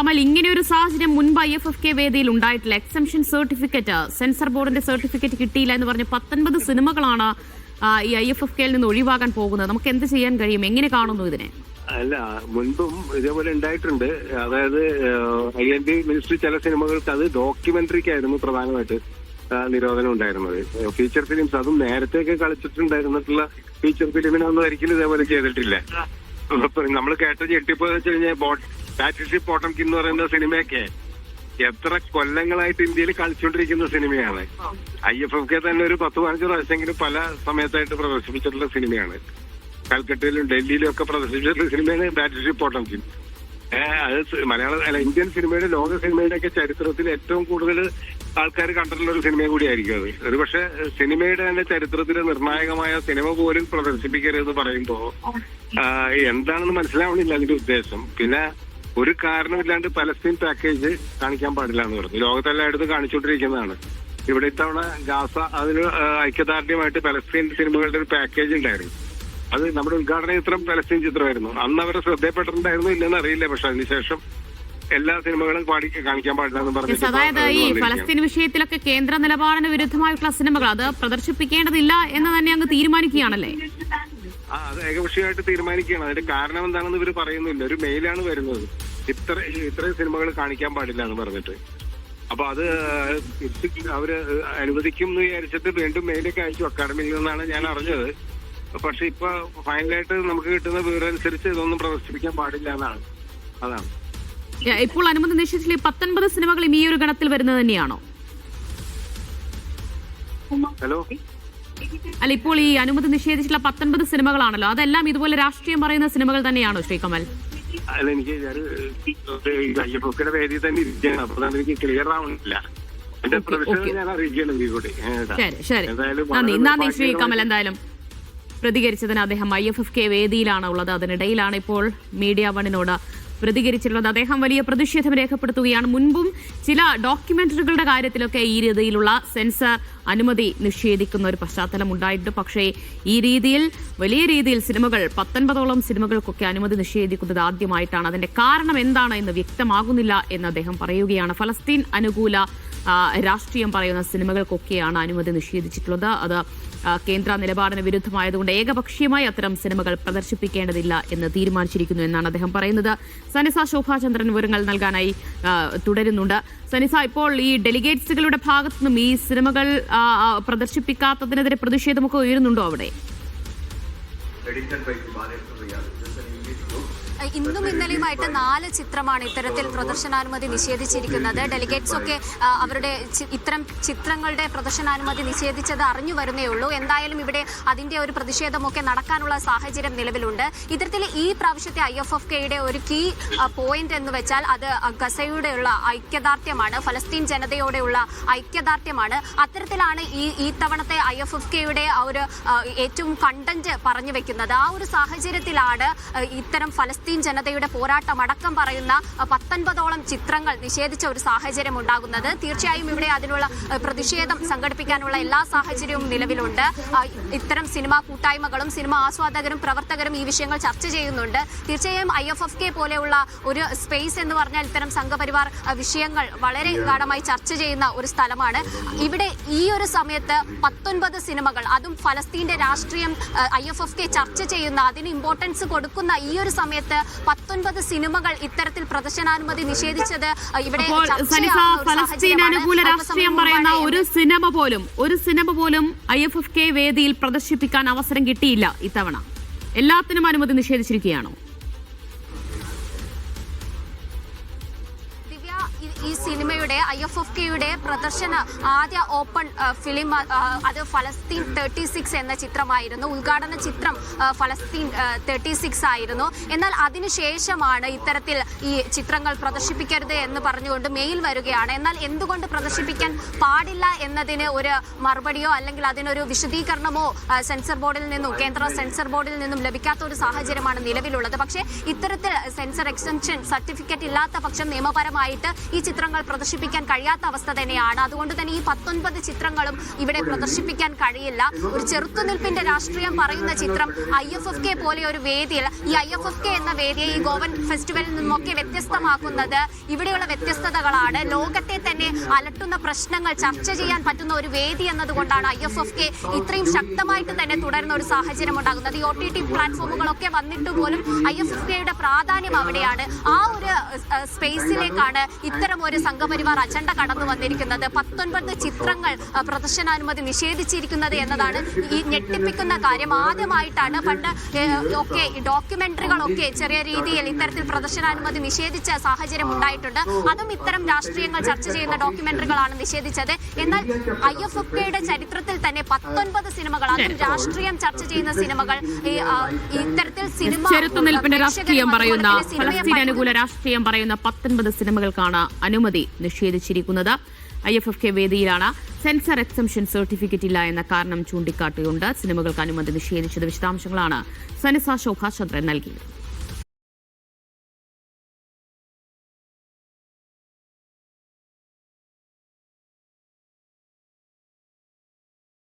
കമൽ, ഇങ്ങനെ ഒരു സാഹചര്യം മുൻപ് IFFK വേദിയിൽ ഉണ്ടായിട്ടില്ല. എക്സംഷൻ സർട്ടിഫിക്കറ്റ്, സെൻസർ ബോർഡിന്റെ സർട്ടിഫിക്കറ്റ് കിട്ടിയില്ല എന്ന് പറഞ്ഞ് 19 സിനിമകളാണ് ഈ IFFKയിൽ നിന്ന് ഒഴിവാകാൻ പോകുന്നത്. നമുക്ക് എന്ത് ചെയ്യാൻ കഴിയും? എങ്ങനെ കാണുന്നു ഇതിനെ? അല്ല, മുൻപും ഇതേപോലെ ഉണ്ടായിട്ടുണ്ട്. അതായത് IND മിനിസ്ട്രി ചില സിനിമകൾക്ക് അത് ഡോക്യുമെന്ററിക്കായിരുന്നു പ്രധാനമായിട്ട് നിരോധനം ഉണ്ടായിരുന്നത്. ഫീച്ചർ ഫിലിംസ്, അതും നേരത്തെയൊക്കെ കളിച്ചിട്ടുണ്ടായിരുന്നിട്ടുള്ള ഫീച്ചർ ഫിലിമിനൊന്നും ഒരിക്കലും ഇതേപോലെ ചെയ്തിട്ടില്ല. നമ്മൾ കേട്ട ഞെട്ടിപ്പോന്ന് വെച്ച് കഴിഞ്ഞാൽ ബാറ്റിൽഷിപ്പ് പോട്ടംകിൻ എന്ന് പറയുന്ന സിനിമയൊക്കെ എത്ര കൊല്ലങ്ങളായിട്ട് ഇന്ത്യയിൽ കളിച്ചുകൊണ്ടിരിക്കുന്ന സിനിമയാണ്. IFFK തന്നെ ഒരു 10-15 പ്രാവശ്യമെങ്കിലും പല സമയത്തായിട്ട് പ്രദർശിപ്പിച്ചിട്ടുള്ള സിനിമയാണ്. കൽക്കട്ടയിലും ഡൽഹിയിലും ഒക്കെ പ്രദർശിപ്പിച്ചിട്ടുള്ള സിനിമയാണ് ബാറ്റിൽഷിപ്പ് പോട്ടംകിൻ. അത് ഇന്ത്യൻ സിനിമയുടെ, ലോക സിനിമയുടെ ഒക്കെ ചരിത്രത്തിൽ ഏറ്റവും കൂടുതൽ ആൾക്കാർ കണ്ടിട്ടുള്ള ഒരു സിനിമ കൂടിയായിരിക്കും അത്. ഒരു പക്ഷെ സിനിമയുടെ തന്നെ ചരിത്രത്തിലെ നിർണായകമായ സിനിമ പോലും പ്രദർശിപ്പിക്കരുതെന്ന് പറയുമ്പോ എന്താണെന്ന് മനസ്സിലാവണില്ല അതിന്റെ ഉദ്ദേശം. പിന്നെ ഒരു കാരണമില്ലാണ്ട് പലസ്തീൻ പാക്കേജ് കാണിക്കാൻ പാടില്ല എന്ന് പറഞ്ഞു. ലോകത്തെല്ലായിടത്തും കാണിച്ചുകൊണ്ടിരിക്കുന്നതാണ്. ഇവിടെ ഇത്തവണ ഗാസ അതിന് ഐക്യദാർഢ്യമായിട്ട് പലസ്തീൻ സിനിമകളുടെ ഒരു പാക്കേജ് ഉണ്ടായിരുന്നു. അത് നമ്മുടെ ഉദ്ഘാടന ചിത്രം പലസ്തീൻ ചിത്രമായിരുന്നു. അന്ന് അവരെ ശ്രദ്ധയപ്പെട്ടിട്ടുണ്ടായിരുന്നു ഇല്ലെന്ന് അറിയില്ല. പക്ഷെ അതിനുശേഷം എല്ലാ സിനിമകളും കാണിക്കാൻ പാടില്ല എന്ന് പറഞ്ഞു. അതായത് ഈ ഫലസ്തീൻ വിഷയത്തിലൊക്കെ കേന്ദ്ര നിലപാടിന് വിരുദ്ധമായിട്ടുള്ള സിനിമകൾ അത് പ്രദർശിപ്പിക്കേണ്ടതില്ല എന്ന് തന്നെ അങ്ങ് തീരുമാനിക്കുകയാണല്ലേ? അത് ഏകപക്ഷീയമായിട്ട് തീരുമാനിക്കുകയാണ്. അതിന്റെ കാരണം എന്താണെന്ന് ഇവർ പറയുന്നില്ല. ഒരു മെയിലാണ് വരുന്നത്, ഇത്രയും സിനിമകൾ കാണിക്കാൻ പാടില്ല എന്ന് പറഞ്ഞിട്ട്. അപ്പൊ അത് അവര് അനുവദിക്കും എന്ന് വിചാരിച്ചിട്ട് വീണ്ടും മെയിലൊക്കെ അയച്ചു അക്കാഡമിയിൽ നിന്നാണ് ഞാൻ അറിഞ്ഞത്. പക്ഷെ ഇപ്പൊ ഫൈനലായിട്ട് നമുക്ക് കിട്ടുന്ന വിവരം അനുസരിച്ച് ഇതൊന്നും പ്രദർശിപ്പിക്കാൻ പാടില്ല എന്നാണ്. അതാണ് ഇപ്പോൾ അനുമതി നിശ്ചയിച്ചില്ല. 19 സിനിമകളും ഈ ഒരു ഗണത്തിൽ വരുന്നത് തന്നെയാണോ? ഹലോ, അല്ല, ഇപ്പോൾ ഈ അനുമതി നിഷേധിച്ചിട്ടുള്ള 19 സിനിമകളാണല്ലോ, അതെല്ലാം ഇതുപോലെ രാഷ്ട്രീയം പറയുന്ന സിനിമകൾ തന്നെയാണോ ശ്രീ കമൽ? അല്ല, എനിക്ക് IFFKയുടെ വേദിയിൽ തന്നെ ഇരിക്കുകയാണ്. അപ്പൊ എനിക്ക് ക്ലിയർ ആവുന്നില്ല. എന്റെ പ്രൊഫഷണൽ ഞാൻ അറിയിക്കുകയാണ് കൂടി. ശരി, നന്ദി ശ്രീ കമൽ. എന്തായാലും പ്രതികരിച്ചതിന് അദ്ദേഹം IFFK വേദിയിലാണ് ഉള്ളത്. അതിനിടയിലാണ് ഇപ്പോൾ മീഡിയ വണ്ണിനോട് പ്രതികരിച്ചിട്ടുള്ളത്. അദ്ദേഹം വലിയ പ്രതിഷേധം രേഖപ്പെടുത്തുകയാണ്. മുൻപും ചില ഡോക്യുമെന്ററികളുടെ കാര്യത്തിലൊക്കെ ഈ രീതിയിലുള്ള സെൻസർ അനുമതി നിഷേധിക്കുന്ന ഒരു പശ്ചാത്തലം ഉണ്ടായിട്ടുണ്ട്. പക്ഷേ ഈ രീതിയിൽ വലിയ രീതിയിൽ സിനിമകൾ 19ഓളം സിനിമകൾക്കൊക്കെ അനുമതി നിഷേധിക്കുന്നത് ആദ്യമായിട്ടാണ്. അതിന്റെ കാരണം എന്താണ് എന്ന് വ്യക്തമാകുന്നില്ല എന്ന് അദ്ദേഹം പറയുകയാണ്. ഫലസ്തീൻ അനുകൂല രാഷ്ട്രീയം പറയുന്ന സിനിമകൾക്കൊക്കെയാണ് അനുമതി നിഷേധിച്ചിട്ടുള്ളത്. അത് കേന്ദ്ര നിലപാടിന് വിരുദ്ധമായതുകൊണ്ട് ഏകപക്ഷീയമായി അത്തരം സിനിമകൾ പ്രദർശിപ്പിക്കേണ്ടതില്ല എന്ന് തീരുമാനിച്ചിരിക്കുന്നു എന്നാണ് അദ്ദേഹം പറയുന്നത്. സനിസ ശോഭാചന്ദ്രൻ വിവരങ്ങൾ നൽകാനായി തുടരുന്നുണ്ട്. സനിസ, ഇപ്പോൾ ഈ ഡെലിഗേറ്റ്സുകളുടെ ഭാഗത്തുനിന്നും ഈ സിനിമകൾ പ്രദർശിപ്പിക്കാത്തതിനെതിരെ പ്രതിഷേധമൊക്കെ ഉയരുന്നുണ്ടോ അവിടെ? ഇന്നും ഇന്നലെയുമായിട്ട് 4 ചിത്രമാണ് ഇത്തരത്തിൽ പ്രദർശനാനുമതി നിഷേധിച്ചിരിക്കുന്നത്. ഡെലിഗേറ്റ്സ് ഒക്കെ അവരുടെ ഇത്തരം ചിത്രങ്ങളുടെ പ്രദർശനാനുമതി നിഷേധിച്ചത് അറിഞ്ഞു വരുന്നേ ഉള്ളൂ. എന്തായാലും ഇവിടെ അതിന്റെ ഒരു പ്രതിഷേധമൊക്കെ നടക്കാനുള്ള സാഹചര്യം നിലവിലുണ്ട്. ഇത്തരത്തിൽ ഈ പ്രാവശ്യത്തെ IFFKയുടെ ഒരു കീ പോയിന്റ് എന്ന് വെച്ചാൽ അത് ഗസയോടെയുള്ള ഐക്യദാർഢ്യമാണ്, ഫലസ്തീൻ ജനതയോടെയുള്ള ഐക്യദാർഢ്യമാണ്. അത്തരത്തിലാണ് ഈ തവണത്തെ IFFKയുടെ ആ ഒരു ഏറ്റവും കണ്ടന്റ് പറഞ്ഞു വെക്കുന്നത്. ആ ഒരു സാഹചര്യത്തിലാണ് ഇത്തരം ഫലസ്തീൻ ജനതയുടെ പോരാട്ടം അടക്കം പറയുന്ന 19ഓളം ചിത്രങ്ങൾ നിഷേധിച്ച ഒരു സാഹചര്യം ഉണ്ടാകുന്നത്. തീർച്ചയായും ഇവിടെ അതിനുള്ള പ്രതിഷേധം സംഘടിപ്പിക്കാനുള്ള എല്ലാ സാഹചര്യവും നിലവിലുണ്ട്. ഇത്തരം സിനിമാ കൂട്ടായ്മകളും സിനിമാ ആസ്വാദകരും പ്രവർത്തകരും ഈ വിഷയങ്ങൾ ചർച്ച ചെയ്യുന്നുണ്ട്. തീർച്ചയായും IFFK പോലെയുള്ള ഒരു സ്പേസ് എന്ന് പറഞ്ഞാൽ ഇത്തരം സംഘപരിവാർ വിഷയങ്ങൾ വളരെ ഗാഢമായി ചർച്ച ചെയ്യുന്ന ഒരു സ്ഥലമാണ്. ഇവിടെ ഈ ഒരു സമയത്ത് 19 സിനിമകൾ, അതും ഫലസ്തീന്റെ രാഷ്ട്രീയം IFFK ചർച്ച ചെയ്യുന്ന, അതിന് ഇമ്പോർട്ടൻസ് കൊടുക്കുന്ന ഈ ഒരു സമയത്ത് 19 സിനിമകൾ ഇത്തരത്തിൽ പ്രദർശനാനുമതി നിഷേധിച്ചത് ഇവിടെ ഫലസ്തീൻ അനുകൂല രാഷ്ട്രീയം പറയുന്ന ഒരു സിനിമ പോലും IFFK വേദിയിൽ പ്രദർശിപ്പിക്കാൻ അവസരം കിട്ടിയില്ല ഇത്തവണ. എല്ലാത്തിനും അനുമതി നിഷേധിച്ചിരിക്കുകയാണോ? ഈ സിനിമയുടെ IFFKയുടെ പ്രദർശന ആദ്യ ഓപ്പൺ ഫിലിം അത് ഫലസ്തീൻ 36 എന്ന ചിത്രമായിരുന്നു. ഉദ്ഘാടന ചിത്രം ഫലസ്തീൻ 36 ആയിരുന്നു. എന്നാൽ അതിനുശേഷമാണ് ഇത്തരത്തിൽ ഈ ചിത്രങ്ങൾ പ്രദർശിപ്പിക്കരുത് എന്ന് പറഞ്ഞുകൊണ്ട് മെയിൽ വരികയാണ്. എന്നാൽ എന്തുകൊണ്ട് പ്രദർശിപ്പിക്കാൻ പാടില്ല എന്നതിന് ഒരു മറുപടിയോ അല്ലെങ്കിൽ അതിനൊരു വിശദീകരണമോ സെൻസർ ബോർഡിൽ നിന്നും, കേന്ദ്ര സെൻസർ ബോർഡിൽ നിന്നും ലഭിക്കാത്ത ഒരു സാഹചര്യമാണ് നിലവിലുള്ളത്. പക്ഷേ ഇത്തരത്തിൽ സെൻസർ എക്സ്റ്റൻഷൻ സർട്ടിഫിക്കറ്റ് ഇല്ലാത്ത പക്ഷം നിയമപരമായിട്ട് ഈ ചിത്രങ്ങൾ പ്രദർശിപ്പിക്കാൻ കഴിയാത്ത അവസ്ഥ തന്നെയാണ്. അതുകൊണ്ട് തന്നെ ഈ 19 ചിത്രങ്ങളും ഇവിടെ പ്രദർശിപ്പിക്കാൻ കഴിയില്ല. ഒരു ചെറുത്തുനിൽപ്പിന്റെ രാഷ്ട്രീയം പറയുന്ന ചിത്രം IFFK പോലെ ഒരു വേദിയിൽ, ഈ IFFK എന്ന വേദിയെ ഈ ഗോവൻ ഫെസ്റ്റിവലിൽ നിന്നൊക്കെ വ്യത്യസ്തമാക്കുന്നത് ഇവിടെയുള്ള വ്യത്യസ്തതകളാണ്. ലോകത്തെ തന്നെ അലട്ടുന്ന പ്രശ്നങ്ങൾ ചർച്ച ചെയ്യാൻ പറ്റുന്ന ഒരു വേദി എന്നതുകൊണ്ടാണ് IFFK ഇത്രയും ശക്തമായിട്ട് തന്നെ തുടരുന്ന ഒരു സാഹചര്യം ഉണ്ടാകുന്നത്. ഈ OTT പ്ലാറ്റ്ഫോമുകളൊക്കെ വന്നിട്ട് പോലും IFFKയുടെ പ്രാധാന്യം അവിടെയാണ്. ആ ഒരു സ്പേസിലേക്കാണ് ഇത്തരം ഒരു സംഘപരിവാർ അജണ്ട കടന്നു വന്നിരിക്കുന്നത്. 19 ചിത്രങ്ങൾ പ്രദർശനാനുമതി നിഷേധിച്ചിരിക്കുന്നത് എന്നതാണ് ഈ ഞെട്ടിപ്പിക്കുന്ന കാര്യം. ആദ്യമായിട്ടാണ് പണ്ട് ഒക്കെ ഡോക്യുമെന്ററികളൊക്കെ ചെറിയ രീതിയിൽ ഇത്തരത്തിൽ പ്രദർശനാനുമതി നിഷേധിച്ച സാഹചര്യം ഉണ്ടായിട്ടുണ്ട്. അതും ഇത്തരം രാഷ്ട്രീയങ്ങൾ ചർച്ച ചെയ്യുന്ന ഡോക്യുമെന്ററികളാണ് നിഷേധിച്ചത്. എന്നാൽ IFFKയുടെ ചരിത്രത്തിൽ തന്നെ 19 സിനിമകൾ, അതും രാഷ്ട്രീയം ചർച്ച ചെയ്യുന്ന സിനിമകൾ, ഇത്തരത്തിൽ സിനിമ ചെറുത്തുനിൽപ്പിന്റെ രാഷ്ട്രീയം പറയുന്ന, ഫലസ്തീൻ അനുകൂല രാഷ്ട്രീയം പറയുന്ന 19 സിനിമകൾക്കാണ് അനുമതി നിഷേധിച്ചിരിക്കുന്നത്. IFFK വേദിയിലാണ്. സെൻസർ എക്സംഷൻ സർട്ടിഫിക്കറ്റ് ഇല്ല എന്ന കാരണം ചൂണ്ടിക്കാട്ടിയുണ്ട് സിനിമകൾക്ക് അനുമതി നിഷേധിച്ചത്. വിശദാംശങ്ങളാണ് സനിസ ശോഭാചന്ദ്രൻ നൽകിയത്.